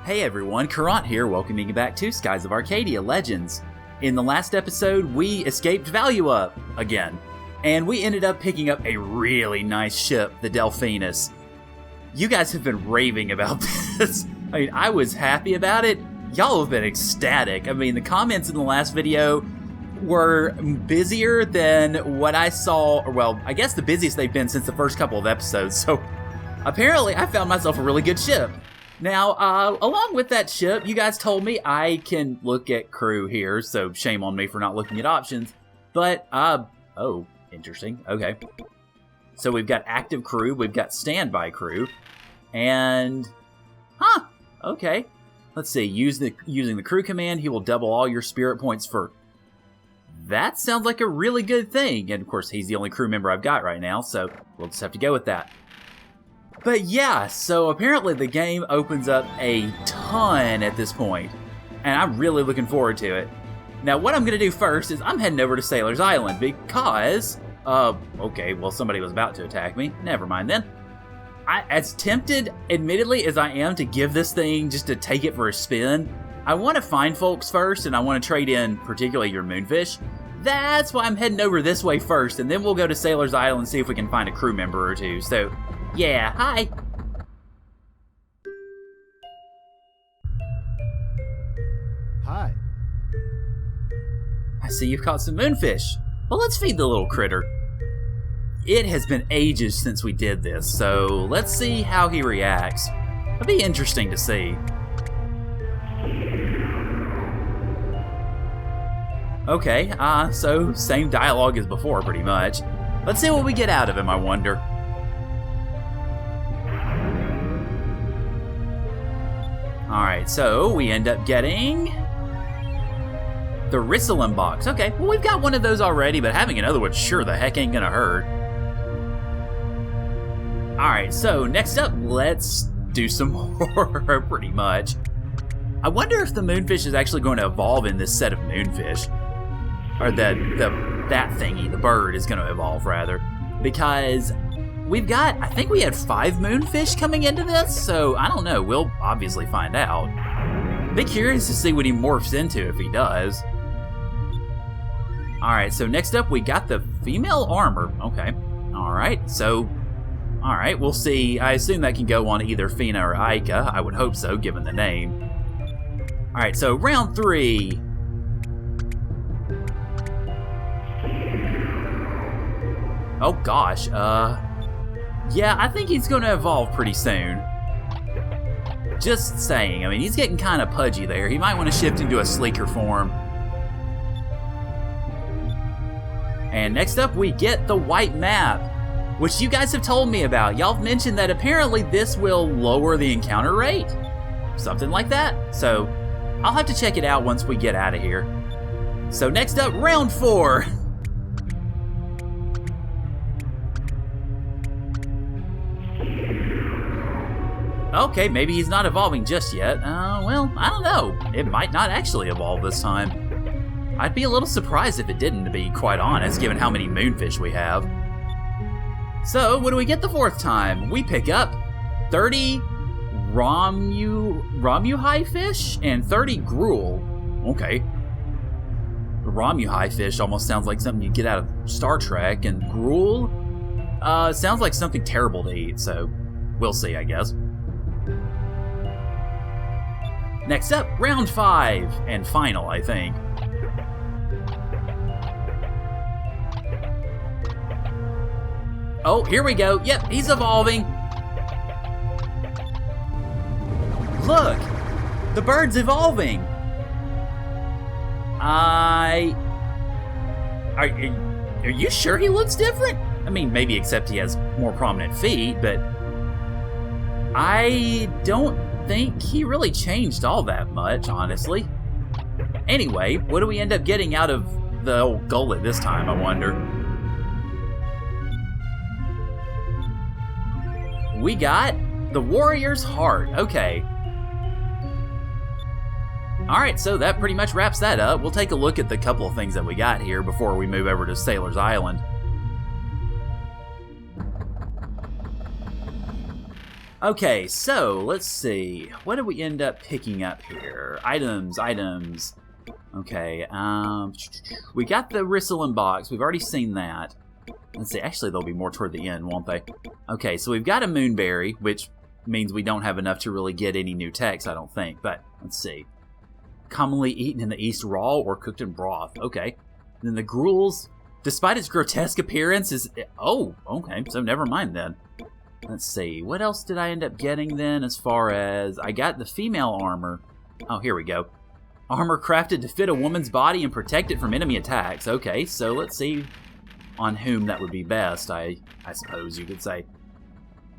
Hey everyone, Caront here, welcoming you back to Skies of Arcadia Legends. In the last episode, we escaped Value Up again, and we ended up picking up a really nice ship, the Delphinus. You guys have been raving about this. I mean, I was happy about it. Y'all have been ecstatic. I mean, the comments in the last video were busier than what I saw, or well, I guess the busiest they've been since the first couple of episodes, so apparently I found myself a really good ship. Now, along with that ship, you guys told me I can look at crew here, so shame on me for not looking at options. But, oh, interesting. Okay. So we've got active crew, we've got standby crew, and, okay. Let's see, using the crew command, he will double all your spirit points for... That sounds like a really good thing, and of course, he's the only crew member I've got right now, so we'll just have to go with that. But yeah, so apparently the game opens up a ton at this point, and I'm really looking forward to it. Now what I'm going to do first is I'm heading over to Sailor's Island because, okay, well somebody was about to attack me. Never mind then. As tempted, admittedly, as I am to give this thing just to take it for a spin, I want to find folks first, and I want to trade in particularly your Moonfish. That's why I'm heading over this way first, and then we'll go to Sailor's Island and see if we can find a crew member or two. So, yeah, hi. Hi. I see you've caught some Moonfish. Well, let's feed the little critter. It has been ages since we did this, so let's see how he reacts. It'll be interesting to see. Okay, so same dialogue as before, pretty much. Let's see what we get out of him, I wonder. Alright, so we end up getting the Rissalin box. Okay, well we've got one of those already, but having another one sure the heck ain't gonna hurt. Alright, so next up, let's do some more, pretty much. I wonder if the Moonfish is actually going to evolve in this set of Moonfish. Or that thingy, the bird, is going to evolve, rather. Because we've got, I think we had 5 Moonfish coming into this, so I don't know, we'll obviously find out. Be curious to see what he morphs into if he does. Alright, so next up we got the female armor. Okay, alright, so... Alright, we'll see. I assume that can go on either Fina or Aika. I would hope so, given the name. Alright, so round 3. Oh gosh, yeah, I think he's gonna evolve pretty soon. Just saying, I mean, he's getting kind of pudgy there. He might want to shift into a sleeker form. And next up, we get the white map, which you guys have told me about. Y'all have mentioned that apparently this will lower the encounter rate. Something like that. So, I'll have to check it out once we get out of here. So next up, round 4. Okay, maybe he's not evolving just yet. Well, I don't know. It might not actually evolve this time. I'd be a little surprised if it didn't, to be quite honest, given how many Moonfish we have. So, what do we get the 4th time? We pick up 30 Romuhi fish and 30 gruel. Okay. The Romuhi fish almost sounds like something you get out of Star Trek, and gruel sounds like something terrible to eat, so we'll see, I guess. Next up, round 5, and final, I think. Oh, here we go. Yep, he's evolving. Look, the bird's evolving. Are you sure he looks different? I mean, maybe except he has more prominent feet, but I don't think he really changed all that much, honestly. Anyway, what do we end up getting out of the old gullet this time, I wonder? We got the Warrior's Heart. Okay. Alright, so that pretty much wraps that up. We'll take a look at the couple of things that we got here before we move over to Sailor's Island. Okay, so let's see. What did we end up picking up here? Items. Okay, we got the Rissalin box. We've already seen that. Let's see. Actually, there'll be more toward the end, won't they? Okay, so we've got a Moonberry, which means we don't have enough to really get any new techs, I don't think. But let's see. Commonly eaten in the East raw or cooked in broth. Okay. Then the Gruel's, despite its grotesque appearance, is... Oh, okay, so never mind then. Let's see. What else did I end up getting then as far as... I got the female armor. Oh, here we go. Armor crafted to fit a woman's body and protect it from enemy attacks. Okay, so let's see on whom that would be best, I suppose you could say.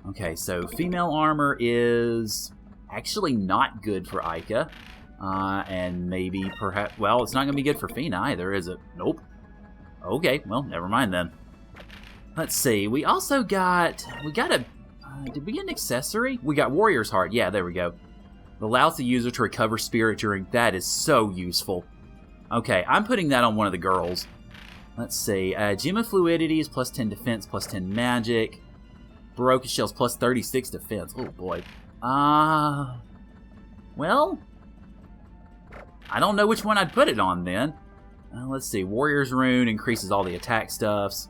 Okay, so female armor is actually not good for Ica. And maybe perhaps... Well, it's not going to be good for Fina either, is it? Nope. Okay, well, never mind then. Let's see. We also got... We got a... did we get an accessory? We got Warrior's Heart. Yeah, there we go. Allows the user to recover spirit during... That is so useful. Okay, I'm putting that on one of the girls. Let's see. Gem of Fluidity is plus 10 defense, plus 10 magic. Baroka Shell's plus 36 defense. Oh, boy. Well... I don't know which one I'd put it on then. Let's see. Warrior's Rune increases all the attack stuffs.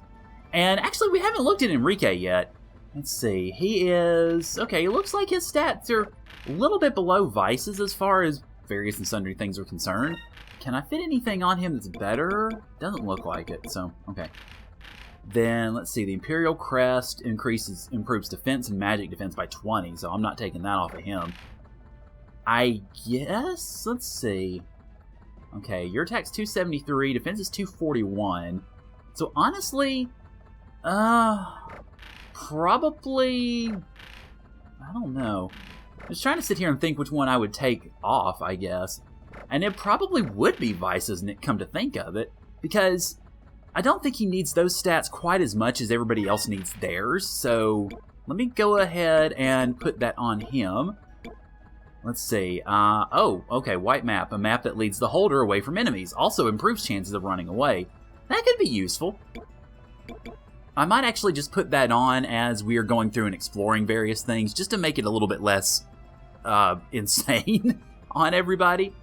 And actually, we haven't looked at Enrique yet. Let's see. He is... Okay, it looks like his stats are a little bit below Vice's as far as various and sundry things are concerned. Can I fit anything on him that's better? Doesn't look like it, so, okay. Then, let's see. The Imperial Crest improves defense and magic defense by 20, so I'm not taking that off of him. I guess... Let's see. Okay, your attack's 273, defense is 241. So, honestly... Probably... I don't know. I was trying to sit here and think which one I would take off, I guess. And it probably would be Vice's, come to think of it. Because I don't think he needs those stats quite as much as everybody else needs theirs. So, let me go ahead and put that on him. Let's see. Oh, okay, white map. A map that leads the holder away from enemies. Also improves chances of running away. That could be useful. I might actually just put that on as we are going through and exploring various things, just to make it a little bit less insane on everybody.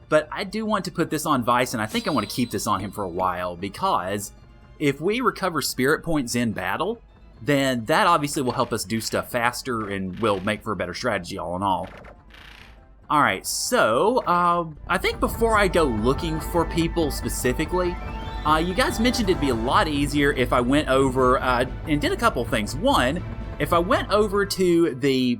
But I do want to put this on Vice, and I think I want to keep this on him for a while, because if we recover spirit points in battle, then that obviously will help us do stuff faster and will make for a better strategy all in all. Alright, so, I think before I go looking for people specifically, you guys mentioned it'd be a lot easier if I went over, and did a couple things. One, if I went over to the,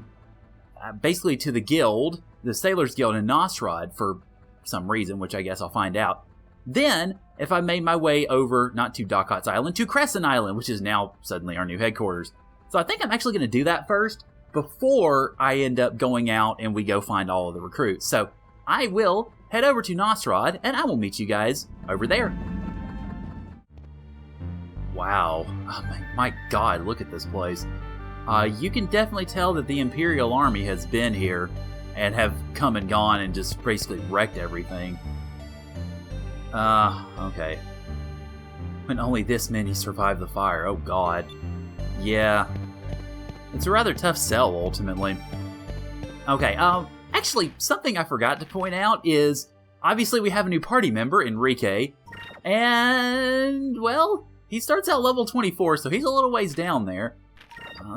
basically to the guild, the Sailors Guild in Nosrod for some reason, which I guess I'll find out. Then, if I made my way over, not to Dockot's Island, to Crescent Island, which is now suddenly our new headquarters. So I think I'm actually going to do that first, before I end up going out and we go find all of the recruits. So I will head over to Nosrod, and I will meet you guys over there. Wow. Oh my god, look at this place. You can definitely tell that the Imperial Army has been here and have come and gone and just basically wrecked everything. Okay. When only this many survived the fire. Oh god. Yeah. It's a rather tough sell, ultimately. Okay, actually, something I forgot to point out is, obviously we have a new party member, Enrique, and, well, he starts out level 24, so he's a little ways down there.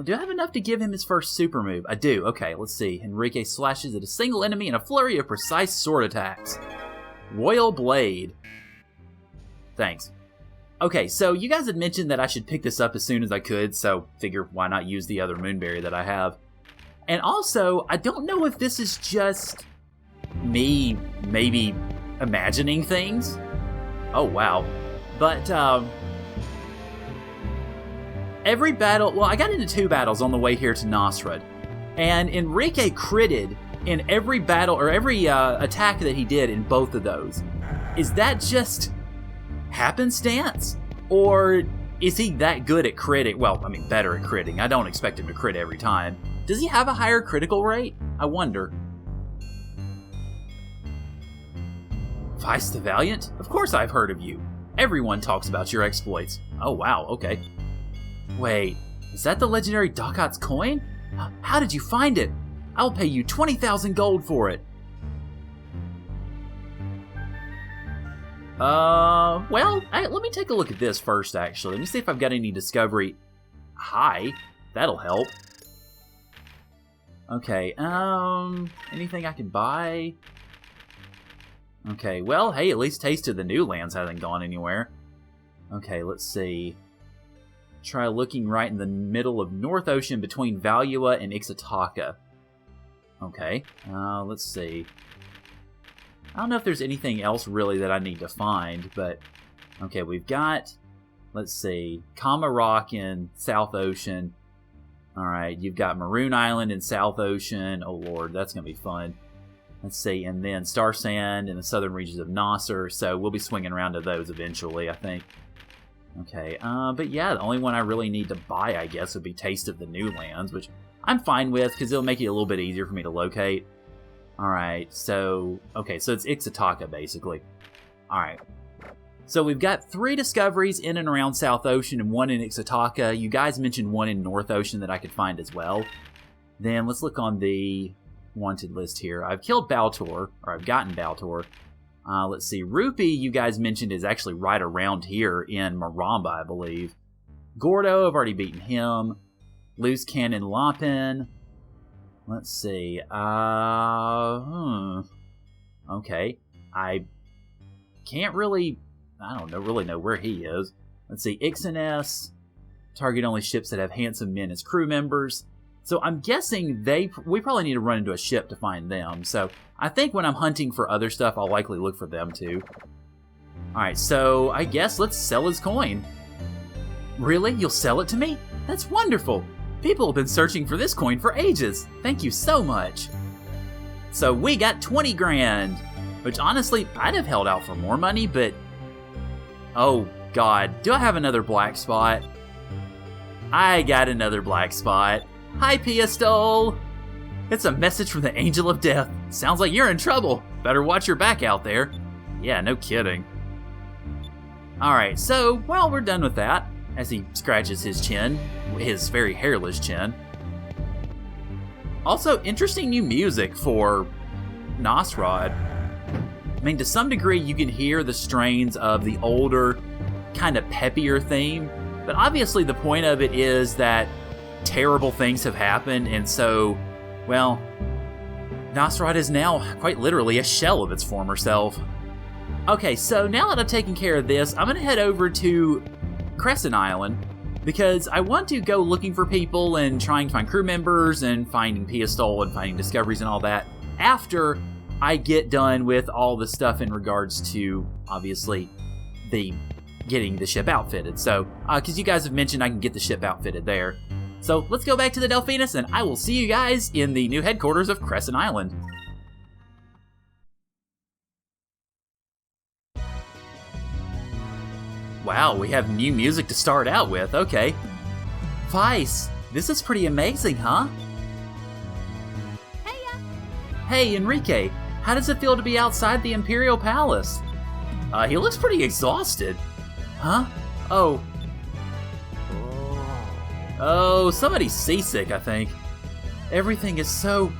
Do I have enough to give him his first super move? I do. Okay, let's see. Enrique slashes at a single enemy in a flurry of precise sword attacks. Royal Blade. Thanks. Okay, so you guys had mentioned that I should pick this up as soon as I could, so figure why not use the other Moonberry that I have. And also, I don't know if this is just me maybe imagining things. Oh, wow. But, every battle... Well, I got into 2 battles on the way here to Nosrod, and Enrique critted in every battle, or every attack that he did in both of those. Is that just happenstance? Or is he that good at critting? Well, I mean, better at critting. I don't expect him to crit every time. Does he have a higher critical rate? I wonder. Vice the Valiant? Of course I've heard of you. Everyone talks about your exploits. Oh, wow, okay. Wait, is that the legendary Dockot's coin? How did you find it? I'll pay you 20,000 gold for it. Well, let me take a look at this first, actually. Let me see if I've got any discovery. Hi, that'll help. Okay, anything I can buy? Okay, well, hey, at least Taste of the New Lands hasn't gone anywhere. Okay, let's see. Try looking right in the middle of North Ocean between Valua and Ixataka. Okay, let's see. I don't know if there's anything else really that I need to find, but... Okay, we've got... Let's see. Kama Rock in South Ocean. Alright, you've got Maroon Island in South Ocean. Oh lord, that's going to be fun. Let's see, and then Star Sand in the southern regions of Nasser, so we'll be swinging around to those eventually, I think. Okay, but yeah, the only one I really need to buy, I guess, would be Taste of the New Lands, which I'm fine with, because it'll make it a little bit easier for me to locate. Alright, so... Okay, so it's Ixataka, basically. Alright. So we've got 3 discoveries in and around South Ocean and 1 in Ixataka. You guys mentioned 1 in North Ocean that I could find as well. Then let's look on the wanted list here. I've killed Baltor, or I've gotten Baltor. Let's see, Rupee, you guys mentioned, is actually right around here in Maramba, I believe. Gordo, I've already beaten him. Loose Cannon Lapin. Let's see, Okay, I can't really, I don't really know where he is. Let's see, Ixanes. Target only ships that have handsome men as crew members. So I'm guessing we probably need to run into a ship to find them. So I think when I'm hunting for other stuff, I'll likely look for them too. Alright, so I guess let's sell his coin. Really? You'll sell it to me? That's wonderful! People have been searching for this coin for ages. Thank you so much. So we got 20 grand, which honestly, I'd have held out for more money, but... Oh god, do I have another black spot? I got another black spot. Hi, Piastol! It's a message from the Angel of Death. Sounds like you're in trouble. Better watch your back out there. Yeah, no kidding. Alright, so, well, we're done with that. As he scratches his chin, his very hairless chin. Also, interesting new music for Nosrod. I mean, to some degree, you can hear the strains of the older, kind of peppier theme, but obviously the point of it is that terrible things have happened, and so, well, Nosrod is now quite literally a shell of its former self. Okay, so now that I've taken care of this, I'm going to head over to Crescent Island, because I want to go looking for people and trying to find crew members and finding Piastol and finding discoveries and all that after I get done with all the stuff in regards to, obviously, getting the ship outfitted. So, because you guys have mentioned I can get the ship outfitted there. So, let's go back to the Delphinus, and I will see you guys in the new headquarters of Crescent Island. Wow, we have new music to start out with, okay. Vice, this is pretty amazing, huh? Heya! Hey, Enrique, how does it feel to be outside the Imperial Palace? He looks pretty exhausted. Huh? Oh, somebody's seasick, I think. Everything is so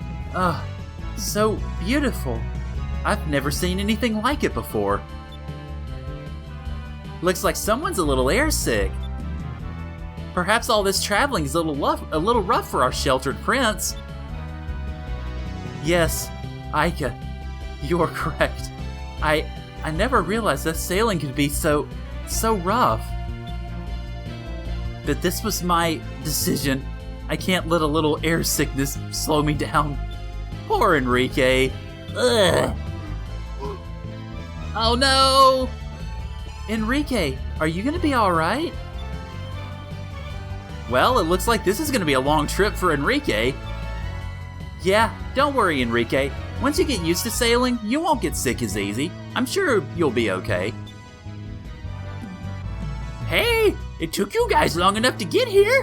beautiful. I've never seen anything like it before. Looks like someone's a little airsick. Perhaps all this traveling is a little rough for our sheltered prince. Yes, Aika, you're correct. I never realized that sailing could be so rough. But this was my decision. I can't let a little air sickness slow me down. Poor Enrique. Ugh. Oh no! Enrique, are you gonna be alright? Well, it looks like this is gonna be a long trip for Enrique. Yeah, don't worry, Enrique. Once you get used to sailing, you won't get sick as easy. I'm sure you'll be okay. Hey, it took you guys long enough to get here?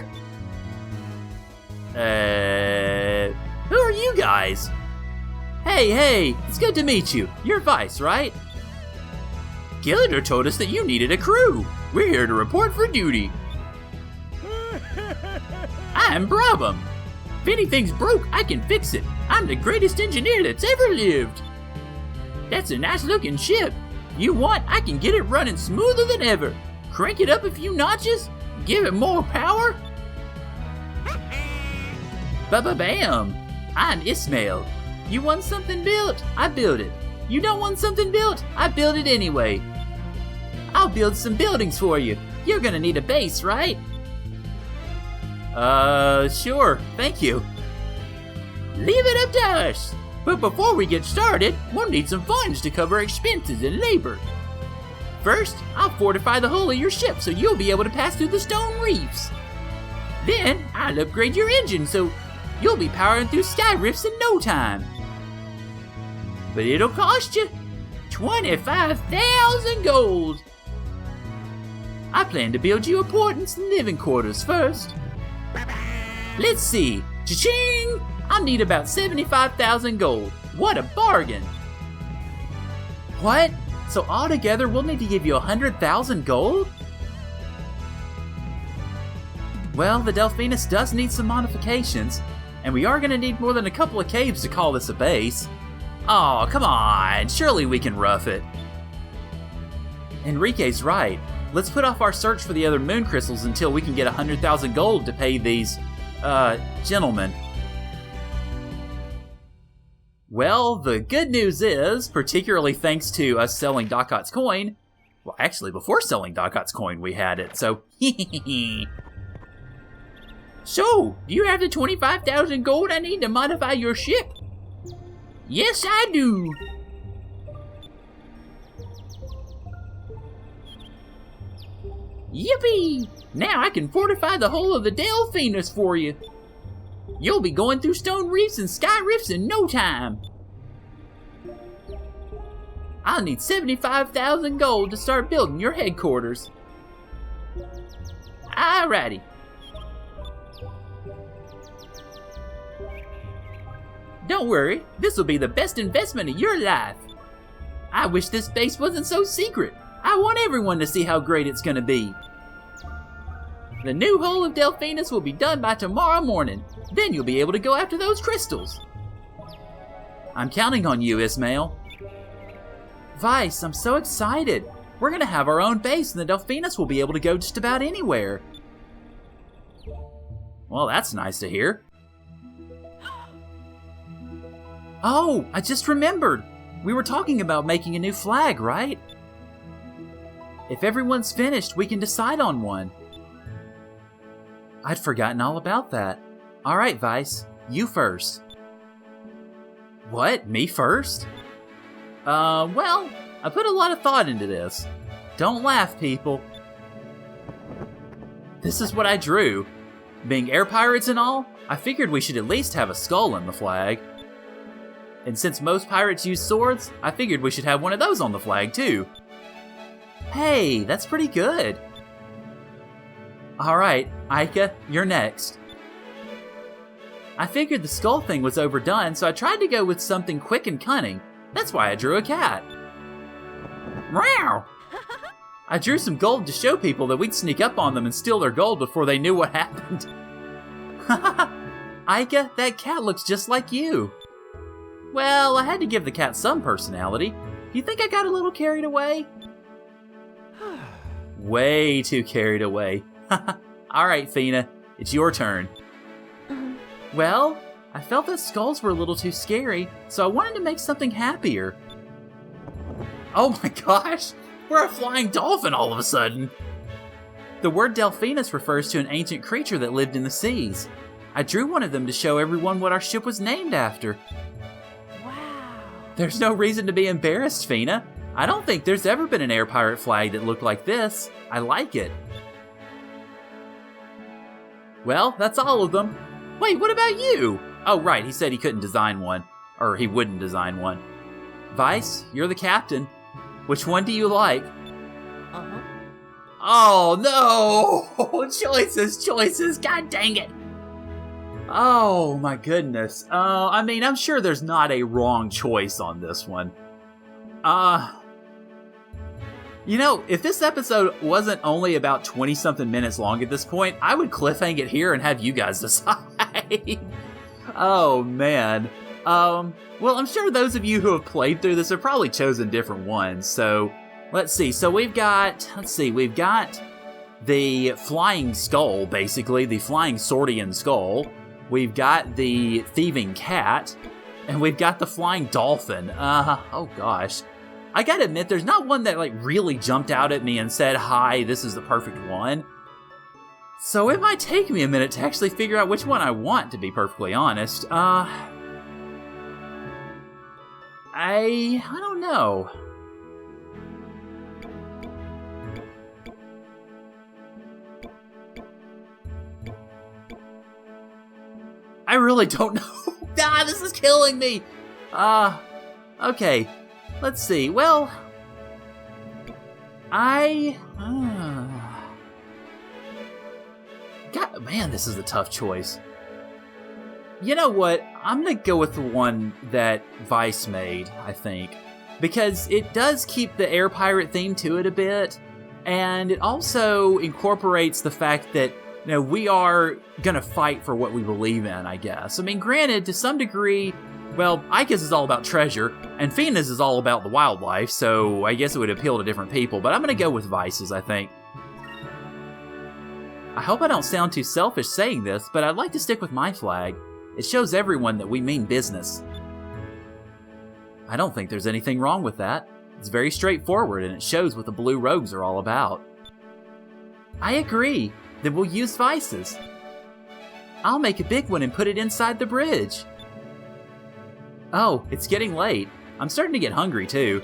Who are you guys? Hey, it's good to meet you. You're Vice, right? Gillider told us that you needed a crew. We're here to report for duty. I'm Brabham. If anything's broke, I can fix it. I'm the greatest engineer that's ever lived. That's a nice looking ship. If you want, I can get it running smoother than ever. Crank it up a few notches, give it more power. Ba-ba-bam! I'm Ismail. You want something built? I build it. You don't want something built? I build it anyway. I'll build some buildings for you. You're gonna need a base, right? Sure, thank you. Leave it up to us. But before we get started, we'll need some funds to cover expenses and labor. First, I'll fortify the hull of your ship so you'll be able to pass through the stone reefs. Then, I'll upgrade your engine so you'll be powering through sky rifts in no time. But it'll cost you 25,000 gold. I plan to build you a port and some living quarters first. Let's see. Cha-ching! I'll need about 75,000 gold. What a bargain! What? So altogether we'll need to give you 100,000 gold? Well, the Delphinus does need some modifications, and we are going to need more than a couple of caves to call this a base. Oh, come on, surely we can rough it. Enrique's right. Let's put off our search for the other moon crystals until we can get 100,000 gold to pay these, gentlemen. Well, the good news is, particularly thanks to us selling Dakot's coin, well, actually, before selling Dakot's coin, we had it, so So, do you have the 25,000 gold I need to modify your ship? Yes, I do. Yippee! Now I can fortify the hull of the Delphinus for you. You'll be going through stone reefs and sky rifts in no time. I'll need 75,000 gold to start building your headquarters. Alrighty. Don't worry, this will be the best investment of your life. I wish this base wasn't so secret. I want everyone to see how great it's gonna be. The new hull of Delphinus will be done by tomorrow morning. Then you'll be able to go after those crystals. I'm counting on you, Ismail. Vice, I'm so excited. We're gonna have our own base and the Delphinus will be able to go just about anywhere. Well, that's nice to hear. Oh, I just remembered. We were talking about making a new flag, right? If everyone's finished, we can decide on one. I'd forgotten all about that. All right, Vice, you first. What, me first? Well, I put a lot of thought into this. Don't laugh, people. This is what I drew. Being air pirates and all, I figured we should at least have a skull in the flag. And since most pirates use swords, I figured we should have one of those on the flag too. Hey, that's pretty good. Alright, Aika, you're next. I figured the skull thing was overdone, so I tried to go with something quick and cunning. That's why I drew a cat. Meow! I drew some gold to show people that we'd sneak up on them and steal their gold before they knew what happened. Aika, that cat looks just like you. Well, I had to give the cat some personality. Do you think I got a little carried away? Way too carried away. Alright, Fina, it's your turn. Well, I felt that skulls were a little too scary, so I wanted to make something happier. Oh my gosh, we're a flying dolphin all of a sudden. The word Delphinus refers to an ancient creature that lived in the seas. I drew one of them to show everyone what our ship was named after. Wow. There's no reason to be embarrassed, Fina. I don't think there's ever been an air pirate flag that looked like this. I like it. Well, that's all of them. Wait, what about you? Oh, right, he said he couldn't design one. Or he wouldn't design one. Vice, you're the captain. Which one do you like? Oh, no! Choices, god dang it! Oh, my goodness. I mean, I'm sure there's not a wrong choice on this one. You know, if this episode wasn't only about 20-something minutes long at this point, I would cliffhang it here and have you guys decide. Oh, man. Well, I'm sure those of you who have played through this have probably chosen different ones. So, let's see. So we've got the flying skull, basically, the flying Sordian skull. We've got the thieving cat, and we've got the flying dolphin. Oh gosh. I gotta admit, there's not one that like really jumped out at me and said, hi, this is the perfect one. So it might take me a minute to actually figure out which one I want, to be perfectly honest. I don't know. I really don't know. This is killing me. Okay. Let's see. Well, God, man, this is a tough choice. You know what? I'm gonna go with the one that Vice made, I think. Because it does keep the air pirate theme to it a bit, and it also incorporates the fact that, you know, we are gonna fight for what we believe in, I guess. I mean, granted, to some degree, well, Icus is all about treasure, and Phoenix is all about the wildlife, so I guess it would appeal to different people, but I'm gonna go with Vices, I think. I hope I don't sound too selfish saying this, but I'd like to stick with my flag. It shows everyone that we mean business. I don't think there's anything wrong with that. It's very straightforward, and it shows what the Blue Rogues are all about. I agree. Then we'll use Vices. I'll make a big one and put it inside the bridge. Oh, it's getting late. I'm starting to get hungry, too.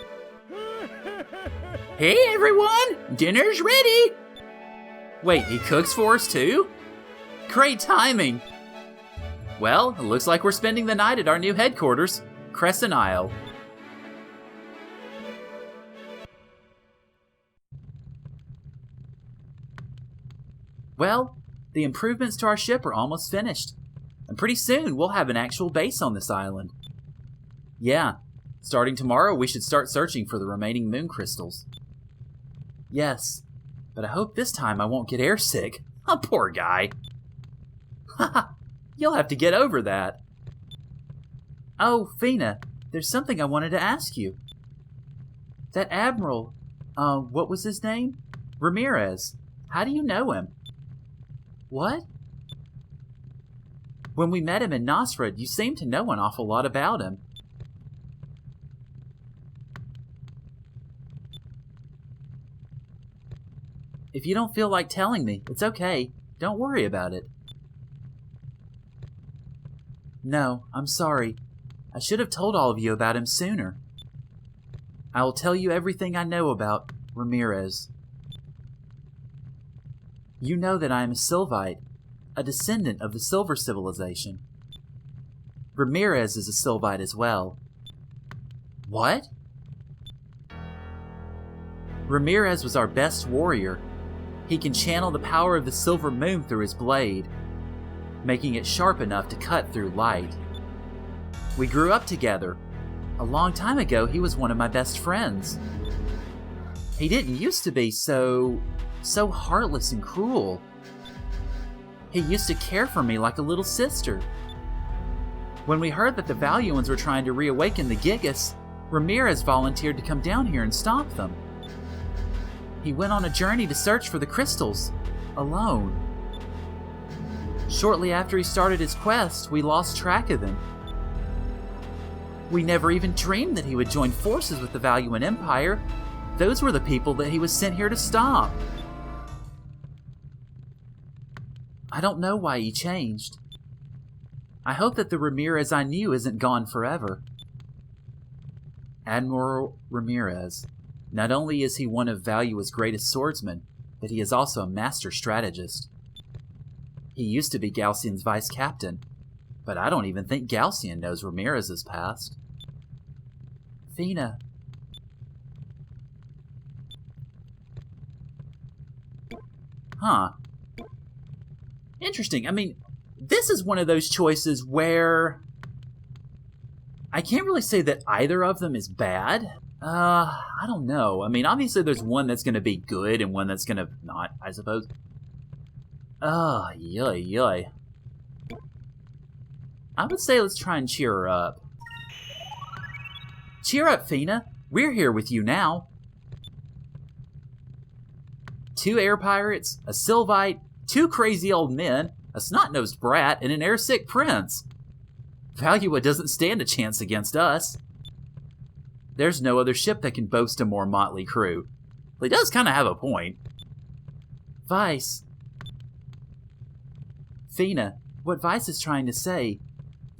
Hey, everyone! Dinner's ready! Wait, he cooks for us, too? Great timing! Well, it looks like we're spending the night at our new headquarters, Crescent Isle. Well, the improvements to our ship are almost finished, and pretty soon we'll have an actual base on this island. Yeah, starting tomorrow we should start searching for the remaining moon crystals. Yes, but I hope this time I won't get airsick. Oh, poor guy. Haha, you'll have to get over that. Oh, Fina, there's something I wanted to ask you. That Admiral, what was his name? Ramirez. How do you know him? What? When we met him in Nasrud, you seemed to know an awful lot about him. If you don't feel like telling me, it's okay. Don't worry about it. No, I'm sorry. I should have told all of you about him sooner. I will tell you everything I know about Ramirez. You know that I am a Sylvite, a descendant of the Silver Civilization. Ramirez is a Sylvite as well. What? Ramirez was our best warrior. He can channel the power of the silver moon through his blade, making it sharp enough to cut through light. We grew up together. A long time ago, he was one of my best friends. He didn't used to be so heartless and cruel. He used to care for me like a little sister. When we heard that the Valuans were trying to reawaken the Gigas, Ramirez volunteered to come down here and stop them. He went on a journey to search for the crystals, alone. Shortly after he started his quest, we lost track of him. We never even dreamed that he would join forces with the Valuan Empire. Those were the people that he was sent here to stop. I don't know why he changed. I hope that the Ramirez I knew isn't gone forever. Admiral Ramirez. Not only is he one of Valua's greatest swordsmen, but he is also a master strategist. He used to be Galcian's vice captain, but I don't even think Galcian knows Ramirez's past. Fina. Huh. Interesting. I mean, this is one of those choices where I can't really say that either of them is bad. I don't know. I mean, obviously there's one that's going to be good and one that's going to not, I suppose. Yoy. I would say let's try and cheer her up. Cheer up, Fina. We're here with you now. 2 air pirates, a Sylvite, 2 crazy old men, a snot-nosed brat, and an airsick prince. Valua doesn't stand a chance against us. There's no other ship that can boast a more motley crew. Well, he does kind of have a point. Vice. Fina, what Vice is trying to say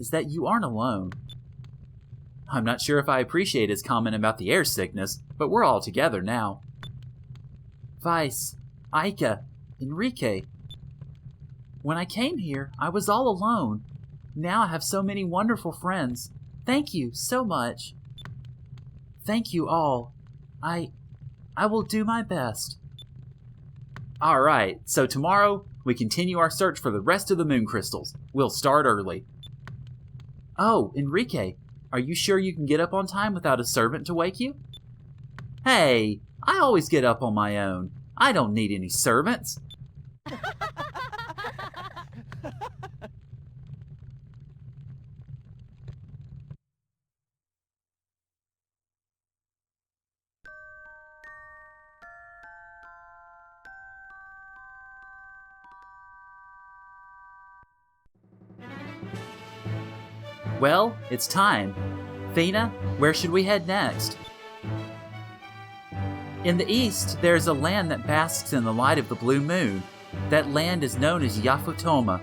is that you aren't alone. I'm not sure if I appreciate his comment about the air sickness, but we're all together now. Vice, Aika, Enrique. When I came here, I was all alone. Now I have so many wonderful friends. Thank you so much. Thank you all. I will do my best. Alright, so tomorrow we continue our search for the rest of the moon crystals. We'll start early. Oh, Enrique, are you sure you can get up on time without a servant to wake you? Hey, I always get up on my own. I don't need any servants. Well, it's time. Fina, where should we head next? In the east, there is a land that basks in the light of the blue moon. That land is known as Yafotoma.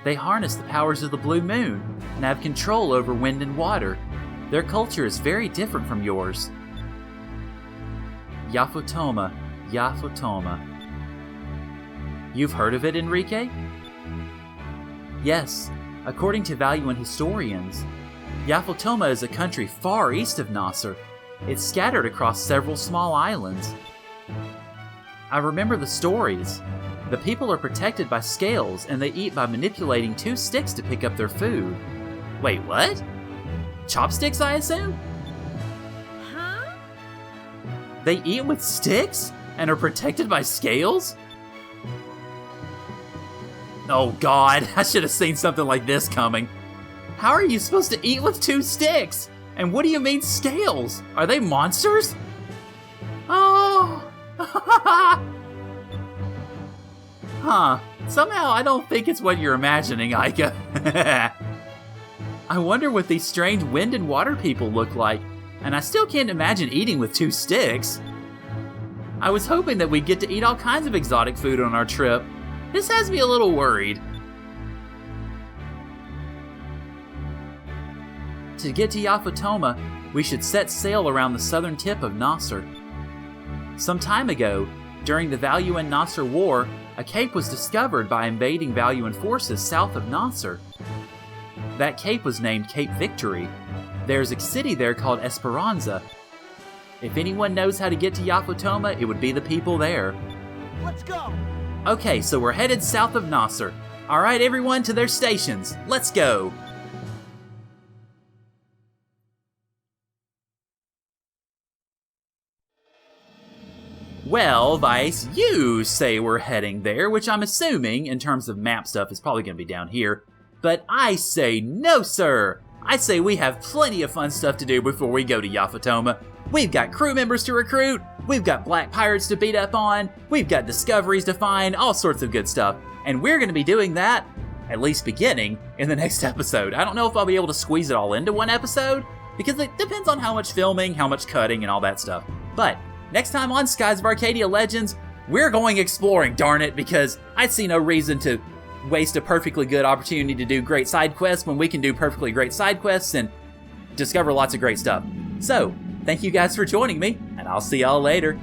They harness the powers of the blue moon and have control over wind and water. Their culture is very different from yours. Yafotoma, Yafotoma. You've heard of it, Enrique? Yes. According to Valuan historians, Yafotoma is a country far east of Nasr. It's scattered across several small islands. I remember the stories. The people are protected by scales and they eat by manipulating 2 sticks to pick up their food. Wait, what? Chopsticks, I assume? Huh? They eat with sticks and are protected by scales? Oh god, I should have seen something like this coming. How are you supposed to eat with 2 sticks? And what do you mean scales? Are they monsters? Oh! Huh. Somehow I don't think it's what you're imagining, Aika. I wonder what these strange wind and water people look like, and I still can't imagine eating with 2 sticks. I was hoping that we'd get to eat all kinds of exotic food on our trip. This has me a little worried. To get to Yafotoma, we should set sail around the southern tip of Nasr. Some time ago, during the Valuan-Nasr War, a cape was discovered by invading Valuan forces south of Nasr. That cape was named Cape Victory. There's a city there called Esperanza. If anyone knows how to get to Yafotoma, it would be the people there. Let's go! Okay, so we're headed south of Nasr. Alright everyone, to their stations. Let's go! Well, Vice, you say we're heading there, which I'm assuming, in terms of map stuff, is probably going to be down here. But I say no, sir! I say we have plenty of fun stuff to do before we go to Yafotoma. We've got crew members to recruit, we've got black pirates to beat up on, we've got discoveries to find, all sorts of good stuff. And we're going to be doing that, at least beginning, in the next episode. I don't know if I'll be able to squeeze it all into one episode, because it depends on how much filming, how much cutting, and all that stuff. But next time on Skies of Arcadia Legends, we're going exploring, darn it, because I see no reason to waste a perfectly good opportunity to do great side quests when we can do perfectly great side quests and discover lots of great stuff. So, thank you guys for joining me, and I'll see y'all later.